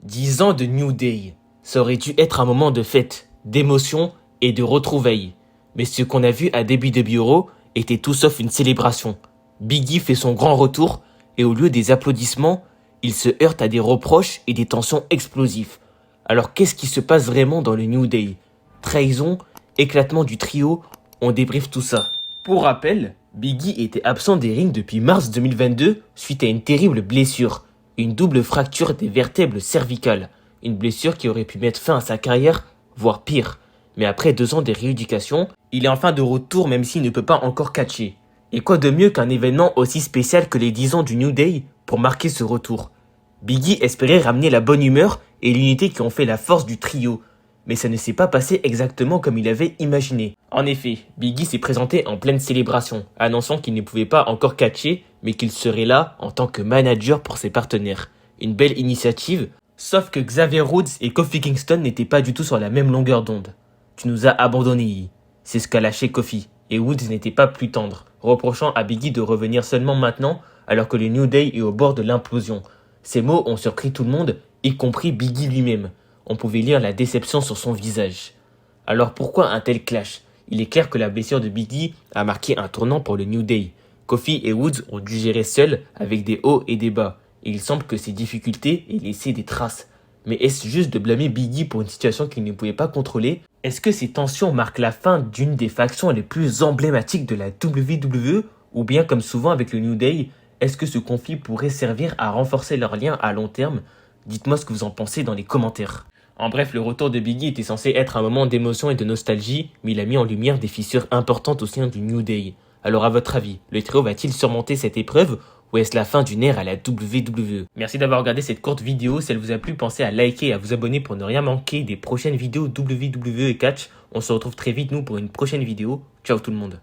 10 ans de New Day. Ça aurait dû être un moment de fête, d'émotion et de retrouvailles. Mais ce qu'on a vu à WWE Raw était tout sauf une célébration. Big E fait son grand retour et au lieu des applaudissements, il se heurte à des reproches et des tensions explosives. Alors qu'est-ce qui se passe vraiment dans le New Day? Trahison, éclatement du trio, on débriefe tout ça. Pour rappel, Big E était absent des rings depuis mars 2022 suite à une terrible blessure, une double fracture des vertèbres cervicales, une blessure qui aurait pu mettre fin à sa carrière, voire pire. Mais après 2 ans de rééducation, il est enfin de retour même s'il ne peut pas encore catcher. Et quoi de mieux qu'un événement aussi spécial que les 10 ans du New Day pour marquer ce retour? Big E espérait ramener la bonne humeur et l'unité qui ont fait la force du trio. Mais ça ne s'est pas passé exactement comme il avait imaginé. En effet, Big E s'est présenté en pleine célébration, annonçant qu'il ne pouvait pas encore catcher, mais qu'il serait là en tant que manager pour ses partenaires. Une belle initiative, sauf que Xavier Woods et Kofi Kingston n'étaient pas du tout sur la même longueur d'onde. Tu nous as abandonnés, c'est ce qu'a lâché Kofi, et Woods n'était pas plus tendre, reprochant à Big E de revenir seulement maintenant alors que le New Day est au bord de l'implosion. Ces mots ont surpris tout le monde, y compris Big E lui-même. On pouvait lire la déception sur son visage. Alors pourquoi un tel clash? Il est clair que la blessure de Big E a marqué un tournant pour le New Day. Kofi et Woods ont dû gérer seuls avec des hauts et des bas. Et il semble que ces difficultés aient laissé des traces. Mais est-ce juste de blâmer Big E pour une situation qu'il ne pouvait pas contrôler? Est-ce que ces tensions marquent la fin d'une des factions les plus emblématiques de la WWE? Ou bien comme souvent avec le New Day, est-ce que ce conflit pourrait servir à renforcer leur lien à long terme? Dites-moi ce que vous en pensez dans les commentaires. En bref, le retour de Big E était censé être un moment d'émotion et de nostalgie, mais il a mis en lumière des fissures importantes au sein du New Day. Alors à votre avis, le trio va-t-il surmonter cette épreuve ou est-ce la fin d'une ère à la WWE? Merci d'avoir regardé cette courte vidéo. Si elle vous a plu, pensez à liker et à vous abonner pour ne rien manquer des prochaines vidéos WWE et Catch. On se retrouve très vite nous pour une prochaine vidéo. Ciao tout le monde.